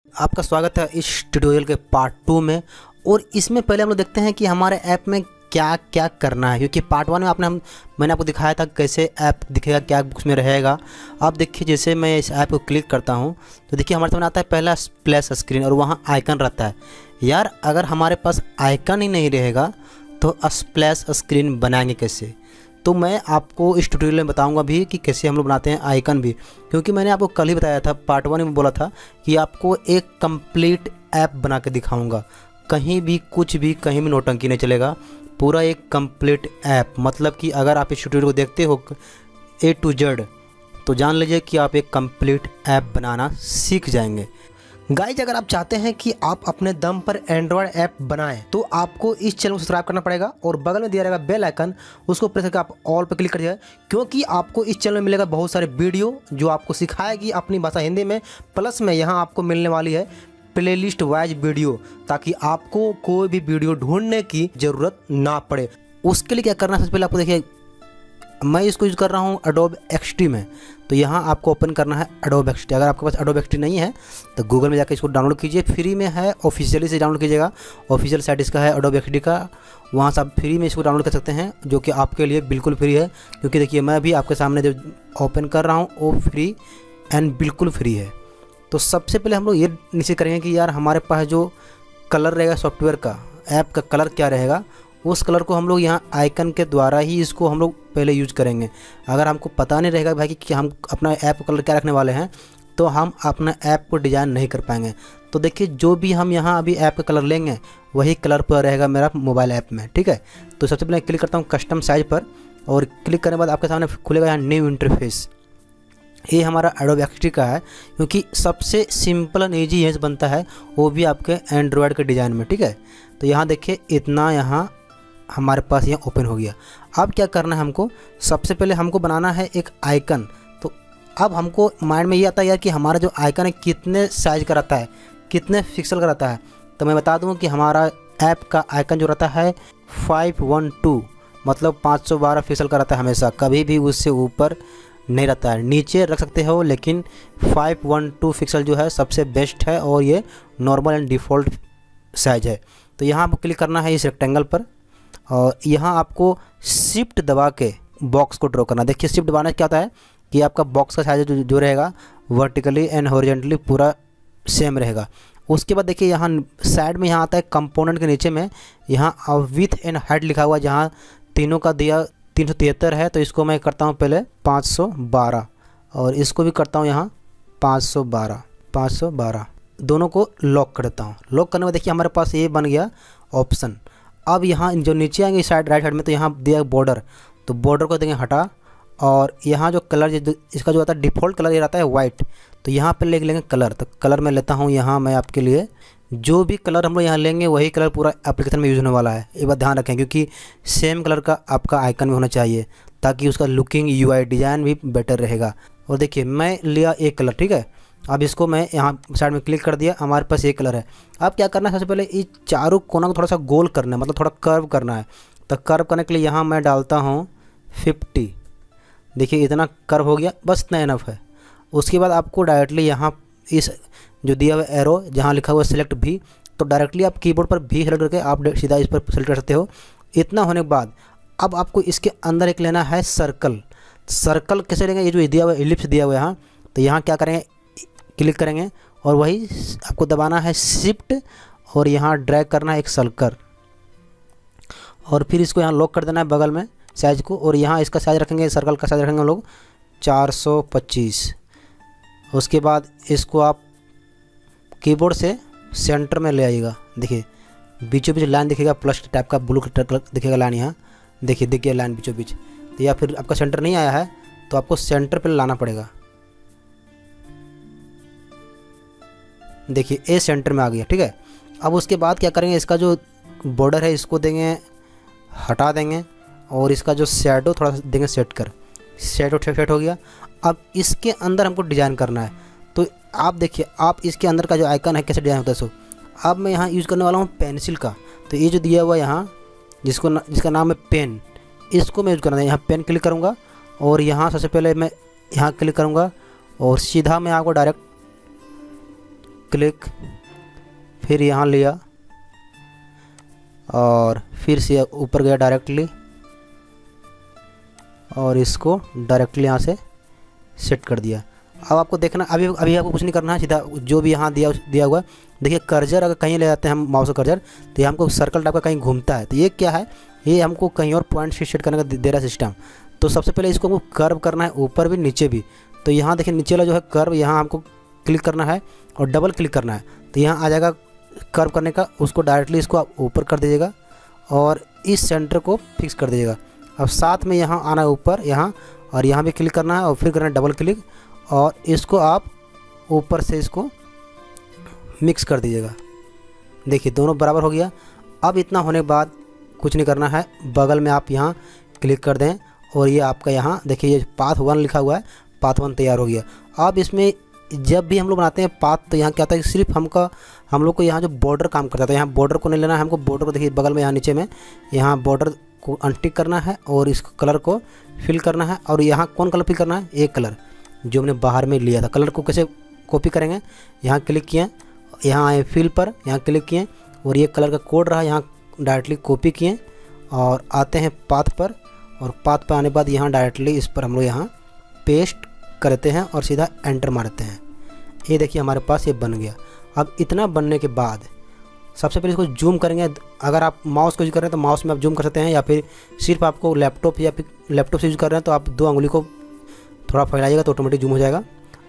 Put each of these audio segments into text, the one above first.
आपका स्वागत है इस ट्यूटोरियल के पार्ट 2 में। और इसमें पहले हम लोग देखते हैं कि हमारे ऐप में क्या क्या करना है, क्योंकि पार्ट 1 में मैंने आपको दिखाया था कैसे ऐप दिखेगा, क्या उसमें रहेगा। अब देखिए, जैसे मैं इस ऐप को क्लिक करता हूं तो देखिए हमारे सामने आता है पहला स्प्लैश स्क्रीन और वहां आइकन रहता है। यार, अगर हमारे पास आइकन ही नहीं रहेगा तो स्प्लैश स्क्रीन बनाएंगे कैसे? तो मैं आपको इस ट्यूटोरियल में बताऊंगा भी कि कैसे हम लोग बनाते हैं आइकन भी, क्योंकि मैंने आपको कल ही बताया था, पार्ट 1 में बोला था कि आपको एक कंप्लीट ऐप बना के दिखाऊंगा। कहीं भी कुछ भी कहीं भी नौटंकी नहीं चलेगा, पूरा एक कंप्लीट ऐप। मतलब कि अगर आप इस ट्यूटोरियल को देखते हो A to Z तो जान लीजिए कि आप एक कंप्लीट ऐप बनाना सीख जाएंगे। गाइज, अगर आप चाहते हैं कि आप अपने दम पर एंड्रॉयड ऐप बनाएं तो आपको इस चैनल को सब्सक्राइब करना पड़ेगा और बगल में दिया रहेगा बेल आइकन, उसको प्रेस करके आप ऑल पर क्लिक करिए, क्योंकि आपको इस चैनल में मिलेगा बहुत सारे वीडियो जो आपको सिखाएगी अपनी भाषा हिंदी में। प्लस में यहाँ आपको मिलने वाली है प्लेलिस्ट वाइज वीडियो, ताकि आपको कोई भी वीडियो ढूंढने की ज़रूरत ना पड़े। उसके लिए क्या करना है, सबसे पहले आपको देखिए मैं इसको यूज़ कर रहा हूँ Adobe XD में, तो यहाँ आपको ओपन करना है Adobe XD। अगर आपके पास Adobe XD नहीं है तो गूगल में जाकर इसको डाउनलोड कीजिए, फ्री में है, ऑफिशियली से डाउनलोड कीजिएगा। ऑफिशियल साइट इसका है Adobe XD का, वहाँ से आप फ्री में इसको डाउनलोड कर सकते हैं, जो कि आपके लिए बिल्कुल फ्री है। क्योंकि देखिए मैं भी आपके सामने जो ओपन कर रहा हूँ वो फ्री एंड बिल्कुल फ्री है। तो सबसे पहले हम लोग ये निश्चित करेंगे कि यार हमारे पास जो कलर रहेगा सॉफ्टवेयर का, ऐप का कलर क्या रहेगा, उस कलर को हम लोग यहाँ आइकन के द्वारा ही इसको हम लोग पहले यूज़ करेंगे। अगर हमको पता नहीं रहेगा भाई कि हम अपना ऐप का कलर क्या रखने वाले हैं तो हम अपना ऐप को डिज़ाइन नहीं कर पाएंगे। तो देखिए, जो भी हम यहाँ अभी ऐप का कलर लेंगे वही कलर पर रहेगा मेरा मोबाइल ऐप में, ठीक है। तो सबसे पहले क्लिक करता हूँ कस्टम साइज पर, और क्लिक करने के बाद आपके सामने खुलेगा यहाँ न्यू इंटरफेस। ये हमारा Adobe XD का है, क्योंकि सबसे सिंपल एंड ईजी यही बनता है, वो भी आपके एंड्रॉयड के डिज़ाइन में, ठीक है। तो यहाँ देखिए इतना यहाँ हमारे पास यहाँ ओपन हो गया। अब क्या करना है हमको, सबसे पहले हमको बनाना है एक आइकन। तो अब हमको माइंड में ये आता है यार कि हमारा जो आइकन है कितने साइज़ का रहता है, कितने पिक्सल का रहता है। तो मैं बता दूँ कि हमारा ऐप का आइकन जो रहता है 512 मतलब 512 पिक्सल का रहता है हमेशा, कभी भी उससे ऊपर नहीं रहता है। नीचे रख सकते हो, लेकिन 512 पिक्सल जो है सबसे बेस्ट है और ये नॉर्मल एंड डिफ़ॉल्ट साइज़ है। तो यहाँ आपको क्लिक करना है इस रेक्टेंगल पर, और यहाँ आपको शिफ्ट दबा के बॉक्स को ड्रॉ करना। देखिए शिफ्ट दबाने से क्या होता है कि आपका बॉक्स का साइज जो रहेगा वर्टिकली एंड हॉरिजॉन्टली पूरा सेम रहेगा। उसके बाद देखिए यहाँ साइड में यहाँ आता है कंपोनेंट के नीचे में, यहाँ विथ एंड हाइट लिखा हुआ, जहाँ तीनों का दिया 373 है, तो इसको मैं करता हूँ पहले 512 और इसको भी करता हूँ यहाँ 512 दोनों को लॉक कर देता हूँ। लॉक करने में देखिए हमारे पास ये बन गया ऑप्शन। अब यहाँ जो नीचे आएंगे साइड राइट साइड में, तो यहाँ दिया बॉर्डर, तो बॉर्डर को देंगे हटा, और यहाँ जो कलर इसका जो आता है डिफ़ॉल्ट कलर ये रहता है वाइट, तो यहाँ पर ले लेंगे कलर। तो कलर मैं लेता हूँ यहाँ मैं आपके लिए, जो भी कलर हम लोग यहाँ लेंगे वही कलर पूरा एप्लीकेशन में यूज़ होने वाला है। ये बात ध्यान रखें, क्योंकि सेम कलर का आपका आइकन में होना चाहिए, ताकि उसका लुकिंग UI डिज़ाइन भी बेटर रहेगा। और देखिए मैं लिया एक कलर, ठीक है। अब इसको मैं यहाँ साइड में क्लिक कर दिया, हमारे पास एक कलर है। अब क्या करना है, सबसे पहले इस चारों कोना को थोड़ा सा गोल करना है, मतलब थोड़ा कर्व करना है। तो कर्व करने के लिए यहाँ मैं डालता हूँ 50। देखिए इतना कर्व हो गया, बस इतना इनफ है। उसके बाद आपको डायरेक्टली यहाँ इस जो दिया हुआ एरो जहाँ लिखा हुआ सेलेक्ट भी, तो डायरेक्टली आप कीबोर्ड पर भी सेलेक्ट करके आप सीधा इस पर सेलेक्ट कर सकते हो। इतना होने के बाद अब आपको इसके अंदर एक लेना है सर्कल। सर्कल कैसे लेंगे, ये जो दिया हुआ इलिप्स दिया हुआ है यहाँ, तो यहाँ क्या करेंगे, क्लिक करेंगे और वही आपको दबाना है शिफ्ट और यहाँ ड्रैग करना है एक सर्कल, और फिर इसको यहाँ लॉक कर देना है बगल में साइज़ को। और यहाँ इसका साइज़ रखेंगे, सर्कल का साइज़ रखेंगे हम लोग 425। उसके बाद इसको आप कीबोर्ड से सेंटर में ले आइएगा। देखिए बीचों बीच लाइन दिखेगा, प्लस टाइप का ब्लू दिखेगा लाइन, यहाँ देखिए दिख गया लाइन बीचों बीच। तो या फिर आपका सेंटर नहीं आया है तो आपको सेंटर पर लाना पड़ेगा। देखिए ए सेंटर में आ गया, ठीक है। अब उसके बाद क्या करेंगे, इसका जो बॉर्डर है इसको देंगे हटा देंगे, और इसका जो शैडो थोड़ा सा देंगे सेट कर, शैडो सेट हो गया। अब इसके अंदर हमको डिज़ाइन करना है। तो आप देखिए आप इसके अंदर का जो आइकन है कैसे डिज़ाइन होता है। सो अब मैं यहाँ यूज़ करने वाला हूँ पेंसिल का। तो ये जो दिया हुआ यहाँ जिसका नाम है पेन, इसको मैं यूज़ करना है। यहाँ पेन क्लिक करूँगा और यहाँ सबसे पहले मैं यहाँ क्लिक करूँगा और सीधा मैं आपको डायरेक्ट क्लिक, फिर यहाँ लिया और फिर से ऊपर गया डायरेक्टली और इसको डायरेक्टली यहाँ से सेट कर दिया। अब आपको देखना, अभी आपको कुछ नहीं करना है, सीधा जो भी यहाँ दिया हुआ देखिए कर्जर अगर कहीं ले जाते हैं हम माउस का कर्जर तो ये हमको सर्कल टाइप का कहीं घूमता है, तो ये क्या है, ये हमको कहीं और पॉइंट सेट करने का दे रहा है सिस्टम। तो सबसे पहले इसको हमको कर्व करना है, ऊपर भी नीचे भी। तो यहाँ देखिए नीचे वाला जो है कर्व, यहाँ हमको क्लिक करना है और डबल क्लिक करना है, तो यहाँ आ जाएगा कर्व करने का, उसको डायरेक्टली इसको आप ऊपर कर दीजिएगा और इस सेंटर को फिक्स कर दीजिएगा। अब साथ में यहाँ आना है ऊपर, यहाँ और यहाँ भी क्लिक करना है और फिर करना है डबल क्लिक और इसको आप ऊपर से इसको मिक्स कर दीजिएगा। देखिए दोनों बराबर हो गया। अब इतना होने के बाद कुछ नहीं करना है, बगल में आप यहाँ क्लिक कर दें और ये आपका यहाँ देखिए ये पाथ 1 लिखा हुआ है, पाथ 1 तैयार हो गया। अब इसमें जब भी हम लोग बनाते हैं पाथ तो यहाँ क्या होता है कि सिर्फ हम लोग को यहाँ जो बॉर्डर काम करता है, यहाँ बॉर्डर को नहीं लेना है हमको, बॉर्डर को देखिए बगल में यहाँ नीचे में यहाँ बॉर्डर को अनटिक करना है और इस कलर को फिल करना है। और यहाँ कौन कलर फिल करना है, एक कलर जो हमने बाहर में लिया था। कलर को कैसे कॉपी करेंगे, यहाँ क्लिक किए, यहाँ आए फिल पर, यहाँ क्लिक किए और ये कलर का कोड रहा, यहाँ डायरेक्टली कॉपी किए और आते हैं पाथ पर और पाथ पर आने के बाद यहाँ डायरेक्टली इस पर हम लोग यहाँ पेस्ट करते हैं और सीधा एंटर मारते हैं। ये देखिए हमारे पास ये बन गया। अब इतना बनने के बाद सबसे पहले इसको जूम करेंगे। अगर आप माउस को यूज़ कर रहे हैं तो माउस में आप जूम कर सकते हैं, या फिर सिर्फ आपको लैपटॉप या फिर लैपटॉप से यूज़ कर रहे हैं तो आप 2 उंगली को थोड़ा फैलाइएगा तो ऑटोमेटिक जूम हो जाएगा।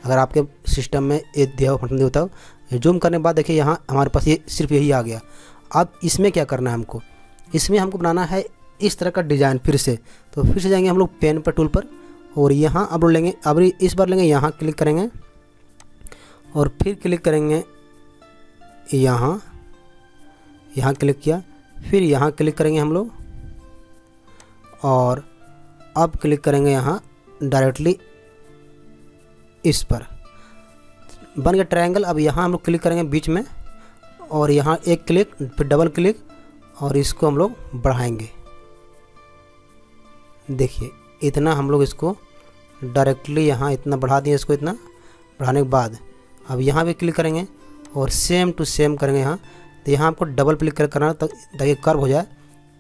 अगर आपके सिस्टम में ये दिया हुआ फंक्शन होता है, जूम करने के बाद देखिए यहाँ हमारे पास ये सिर्फ यही आ गया। अब इसमें क्या करना है हमको, इसमें हमको बनाना है इस तरह का डिज़ाइन फिर से। तो फिर से जाएंगे हम लोग पेन पर टूल पर और यहाँ अब लेंगे, अब इस बार लेंगे, यहाँ क्लिक करेंगे और फिर क्लिक करेंगे यहाँ क्लिक किया, फिर यहाँ क्लिक करेंगे हम लोग और अब क्लिक करेंगे यहाँ डायरेक्टली इस पर, बन गया ट्रायंगल। अब यहाँ हम लोग क्लिक करेंगे बीच में और यहाँ एक क्लिक, फिर डबल क्लिक और इसको हम लोग बढ़ाएंगे। देखिए इतना हम लोग इसको डायरेक्टली यहाँ इतना बढ़ा दिए, इसको इतना बढ़ाने के बाद अब यहाँ भी क्लिक करेंगे और सेम टू सेम करेंगे यहाँ। तो यहाँ आपको डबल क्लिक करना ताकि कर्व हो जाए।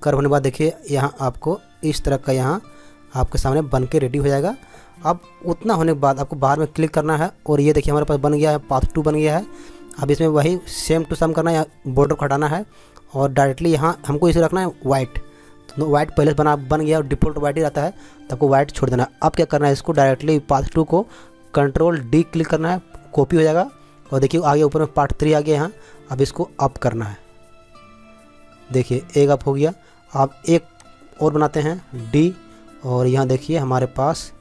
कर्व होने के बाद देखिए यहाँ आपको इस तरह का यहाँ आपके सामने बन के रेडी हो जाएगा। अब उतना होने के बाद आपको बाहर में क्लिक करना है और ये देखिए हमारे पास बन गया है, पाथ 2 बन गया है। अब इसमें वही सेम टू सेम करना है, बॉर्डर को हटाना है और डायरेक्टली यहाँ हमको इसे रखना है वाइट। तो वाइट पहले बन गया और डिफ़ॉल्ट वाइट ही रहता है, तो आपको वाइट छोड़ देना है। अब क्या करना है, इसको डायरेक्टली पाथ 2 को Ctrl+D क्लिक करना है, कॉपी हो जाएगा और देखिए आगे ऊपर में पार्ट 3 आ गया यहाँ। अब इसको अप करना है, देखिए एक अप हो गया। अब एक और बनाते हैं D और यहाँ देखिए हमारे पास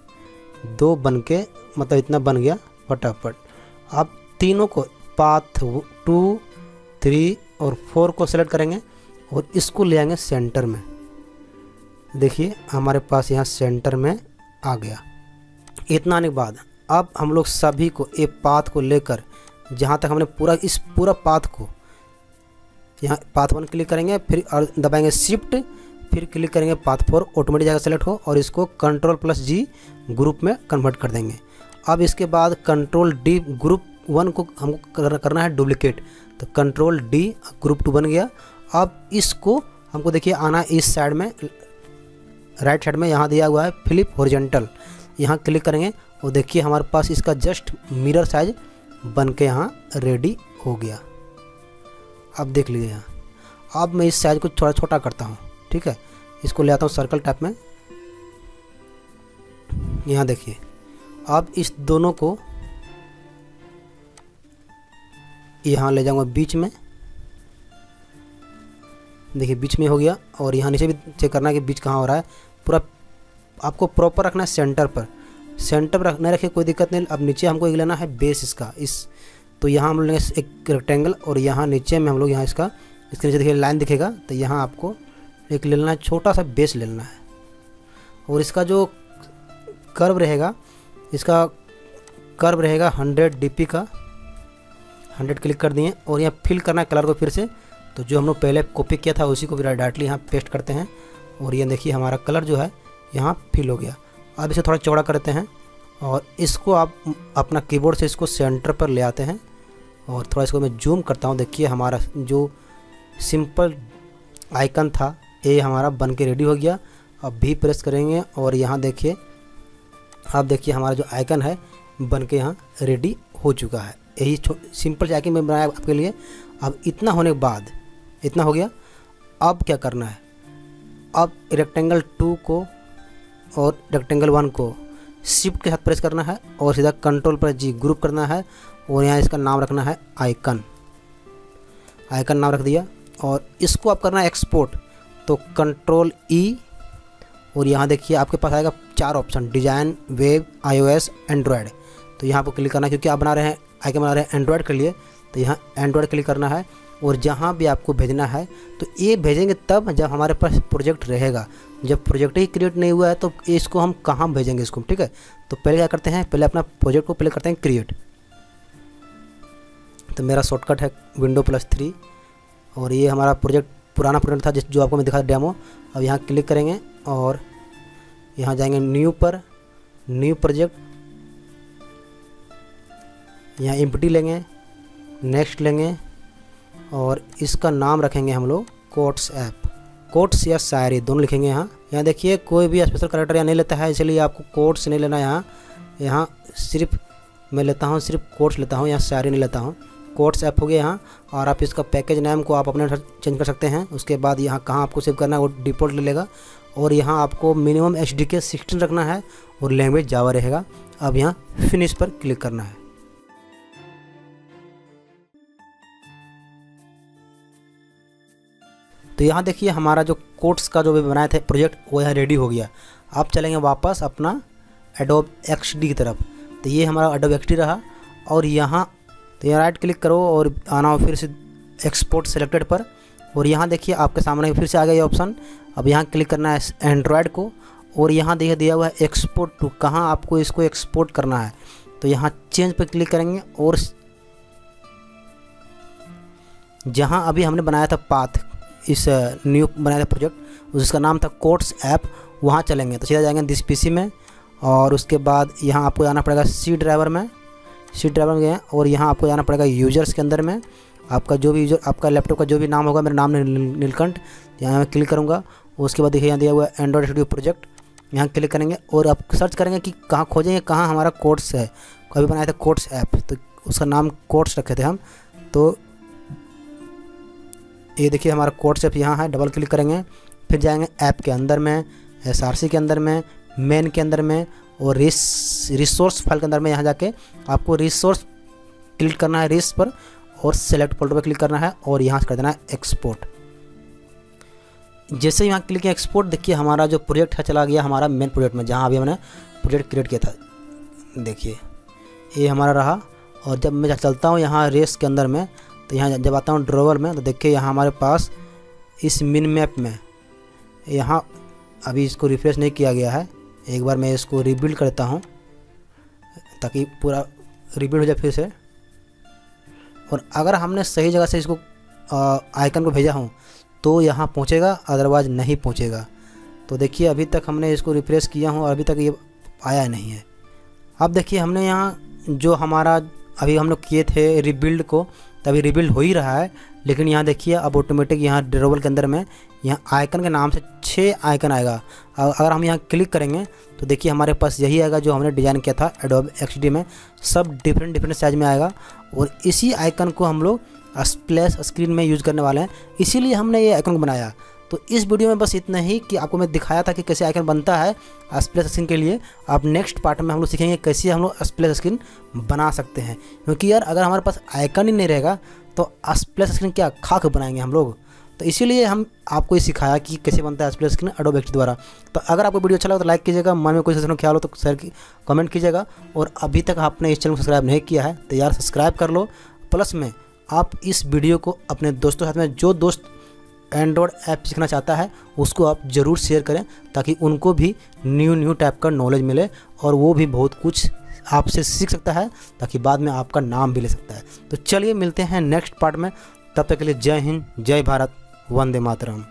2 बन के मतलब इतना बन गया फटाफट। अब तीनों को पाथ 2, 3 और 4 को सेलेक्ट करेंगे और इसको ले आएंगे सेंटर में। देखिए हमारे पास यहाँ सेंटर में आ गया। इतना आने के बाद अब हम लोग सभी को एक पाथ को लेकर जहाँ तक हमने इस पूरा पाथ को यहाँ पाथ 1 क्लिक करेंगे, फिर और दबाएंगे शिफ्ट, फिर क्लिक करेंगे पाथ 4, ऑटोमेटिक जगह सेलेक्ट हो और इसको Ctrl+G ग्रुप में कन्वर्ट कर देंगे। अब इसके बाद Ctrl+D ग्रुप 1 को हमको करना है डुप्लीकेट, तो Ctrl+D ग्रुप 2 बन गया। अब इसको हमको देखिए आना इस साइड में, राइट साइड में यहाँ दिया हुआ है फ्लिप हॉरिजॉन्टल, यहाँ क्लिक करेंगे और देखिए हमारे पास इसका जस्ट मिरर साइज बन के यहाँ रेडी हो गया। अब देख लीजिए यहाँ, अब मैं इस साइज को थोड़ा छोटा करता हूँ, ठीक है। इसको ले आता हूँ सर्कल टाइप में, यहाँ देखिए। अब इस दोनों को यहाँ ले जाऊँगा बीच में, देखिए बीच में हो गया। और यहाँ नीचे भी चेक करना है कि बीच कहाँ हो रहा है। पूरा आपको प्रॉपर रखना है सेंटर पर, सेंटर पर नहीं रखिए कोई दिक्कत नहीं। अब नीचे हमको एक लेना है बेस इसका, तो यहाँ हम लोग लेंगे एक रेक्टेंगल और यहाँ नीचे में हम लोग यहाँ इसके नीचे देखिए लाइन दिखेगा, तो यहाँ आपको एक ले लेना है, छोटा सा बेस ले लेना है। और इसका जो कर्व रहेगा, इसका कर्व रहेगा 100 dp का, 100 क्लिक कर दिए और यहाँ फिल करना है कलर को फिर से। तो जो हम लोग पहले कॉपी किया था उसी को फिर डायरेक्टली यहाँ पेस्ट करते हैं और ये देखिए हमारा कलर जो है यहाँ फिल हो गया। अब इसे थोड़ा चौड़ा करते हैं और इसको आप अपना कीबोर्ड से इसको सेंटर पर ले आते हैं और थोड़ा इसको मैं जूम करता हूँ। देखिए हमारा जो सिंपल आइकन था ये हमारा बन के रेडी हो गया। अब भी प्रेस करेंगे और यहाँ देखिए, आप देखिए हमारा जो आइकन है बन के यहाँ रेडी हो चुका है। यही सिंपल आइकन मैं बनाया आपके लिए। अब इतना होने के बाद, इतना हो गया, अब क्या करना है, अब रेक्टेंगल 2 को और रेक्टेंगल 1 को शिफ्ट के साथ प्रेस करना है और सीधा कंट्रोल पर जी ग्रुप करना है और यहाँ इसका नाम रखना है आइकन। आइकन नाम रख दिया और इसको आप करना है एक्सपोर्ट, तो कंट्रोल ई और यहाँ देखिए आपके पास आएगा 4 option, design, web, iOS, Android. तो यहाँ पर क्लिक करना है क्योंकि आप बना रहे हैं आइकन बना रहे हैं एंड्रॉयड के लिए, तो यहाँ एंड्रॉयड क्लिक करना है। और जहाँ भी आपको भेजना है तो ये भेजेंगे तब जब हमारे पास प्रोजेक्ट रहेगा। जब प्रोजेक्ट ही क्रिएट नहीं हुआ है तो इसको हम कहाँ भेजेंगे इसको, ठीक है। तो पहले क्या करते हैं, पहले अपना प्रोजेक्ट को पहले करते हैं क्रिएट। तो मेरा शॉर्टकट है Windows+3 और ये हमारा प्रोजेक्ट पुराना प्रोजेक्ट था जो आपको मैं दिखा डेमो। अब यहाँ क्लिक करेंगे और यहाँ जाएंगे न्यू पर, न्यू प्रोजेक्ट, यहाँ एम्प्टी लेंगे, नेक्स्ट लेंगे और इसका नाम रखेंगे हम लोग कोट्स ऐप। कोट्स या शायरी दोनों लिखेंगे यहाँ। यहाँ देखिए कोई भी स्पेशल कैरेक्टर यहाँ नहीं लेता है, इसलिए आपको कोट्स नहीं लेना है। यहाँ सिर्फ मैं लेता हूँ, सिर्फ कोट्स लेता हूँ, यहाँ शायरी नहीं लेता हूँ। कोट्स ऐप हो गया यहाँ। और आप इसका पैकेज नेम को आप अपने चेंज कर सकते हैं। उसके बाद यहाँ कहाँ आपको सेव करना है वो डिफ़ॉल्ट ले लेगा। और यहाँ आपको मिनिमम HDK 16 रखना है और लैंग्वेज जावा रहेगा। अब यहाँ फिनिश पर क्लिक करना है। तो यहाँ देखिए हमारा जो कोट्स का जो भी बनाए थे प्रोजेक्ट वो यहाँ रेडी हो गया। अब चलेंगे वापस अपना Adobe XD की तरफ। तो ये हमारा Adobe XD रहा और यहाँ तो यहाँ राइट क्लिक करो और आना हो फिर से एक्सपोर्ट सेलेक्टेड पर। और यहाँ देखिए आपके सामने फिर से आ गया ये ऑप्शन। अब यहाँ क्लिक करना है एंड्रॉयड को और यहाँ देखिए दिया हुआ है एक्सपोर्ट टू, कहाँ आपको इसको एक्सपोर्ट करना है। तो यहाँ चेंज पर क्लिक करेंगे और जहाँ अभी हमने बनाया था पाथ, इस न्यू बनाया था प्रोजेक्ट जिसका नाम था कोट्स ऐप, वहाँ चलेंगे। तो सीधा जाएंगे दिस PC में और उसके बाद यहाँ आपको जाना पड़ेगा सी ड्राइवर में, सी ड्राइवर में गए और यहाँ आपको जाना पड़ेगा यूजर्स के अंदर में। आपका जो भी यूजर, आपका लैपटॉप का जो भी नाम होगा, मेरा नाम नीलकंठ, यहाँ मैं क्लिक करूँगा। उसके बाद देखिए यहाँ दिया हुआ है एंड्रॉयड स्टूडियो प्रोजेक्ट, यहाँ क्लिक करेंगे और आप सर्च करेंगे कि कहाँ खोजेंगे, कहाँ हमारा कोट्स है। कभी बनाया था कोट्स ऐप, तो उसका नाम कोट्स रखे थे हम। तो ये देखिए हमारा कोट्स ऐप यहाँ है, डबल क्लिक करेंगे, फिर जाएंगे ऐप के अंदर में, SRC के अंदर में, मेन के अंदर में और रिसोर्स फाइल के अंदर में। यहाँ जाके आपको रिसोर्स क्लिक करना है, रिस पर, और सेलेक्ट फोल्डर पर क्लिक करना है और यहाँ से कर देना है एक्सपोर्ट। जैसे ही यहाँ क्लिक किया एक्सपोर्ट, देखिए हमारा जो प्रोजेक्ट है चला गया हमारा मेन प्रोजेक्ट में, जहाँ अभी हमने प्रोजेक्ट क्रिएट किया था। देखिए ये हमारा रहा। और जब मैं चलता हूँ यहाँ रेस के अंदर में, तो यहाँ जब आता हूँ ड्रॉवर में, तो देखिए यहाँ हमारे पास इस मिन मैप में, यहाँ अभी इसको रिफ्रेश नहीं किया गया है। एक बार मैं इसको रिबिल्ड करता हूँ ताकि पूरा रिबिल्ड हो जाए फिर से। और अगर हमने सही जगह से इसको आइकन को भेजा हूँ तो यहाँ पहुँचेगा, अदरवाइज नहीं पहुँचेगा। तो देखिए अभी तक हमने इसको रिफ्रेश किया हूँ और अभी तक ये आया नहीं है। अब देखिए हमने यहाँ जो हमारा अभी हम लोग किए थे रिबिल्ड को, तभी रिबिल्ड हो ही रहा है। लेकिन यहाँ देखिए अब ऑटोमेटिक यहाँ ड्रॉवर के अंदर में यहाँ आइकन के नाम से 6 आइकन आएगा। अगर हम यहाँ क्लिक करेंगे तो देखिए हमारे पास यही आएगा जो हमने डिज़ाइन किया था Adobe XD में। सब डिफरेंट साइज़ में आएगा और इसी आइकन को हम लोग स्प्लैश स्क्रीन में यूज़ करने वाले हैं, इसीलिए हमने ये आइकन को बनाया। तो इस वीडियो में बस इतना ही कि आपको मैं दिखाया था कि कैसे आइकन बनता है स्प्लैश स्क्रीन के लिए। अब नेक्स्ट पार्ट में हम लोग सीखेंगे कैसे हम लोग स्प्लैश स्क्रीन बना सकते हैं, क्योंकि यार अगर हमारे पास आइकन ही नहीं रहेगा तो स्प्लैश स्क्रीन क्या खाक बनाएंगे हम लोग। तो इसीलिए हम आपको ये सिखाया कि कैसे बनता है स्प्लैश स्क्रीन Adobe XD द्वारा। तो अगर आपको वीडियो अच्छा लगा तो लाइक कीजिएगा, मन में कोई सजेशन ख्याल हो तो शेयर कमेंट कीजिएगा। और अभी तक आपने इस चैनल को सब्सक्राइब नहीं किया है तो यार सब्सक्राइब कर लो। प्लस में आप इस वीडियो को अपने दोस्तों के साथ में, जो दोस्त एंड्रॉयड ऐप सीखना चाहता है उसको आप ज़रूर शेयर करें, ताकि उनको भी न्यू टाइप का नॉलेज मिले और वो भी बहुत कुछ आपसे सीख सकता है, ताकि बाद में आपका नाम भी ले सकता है। तो चलिए मिलते हैं नेक्स्ट पार्ट में, तब तक के लिए जय हिंद, जय भारत, वंदे मातरम।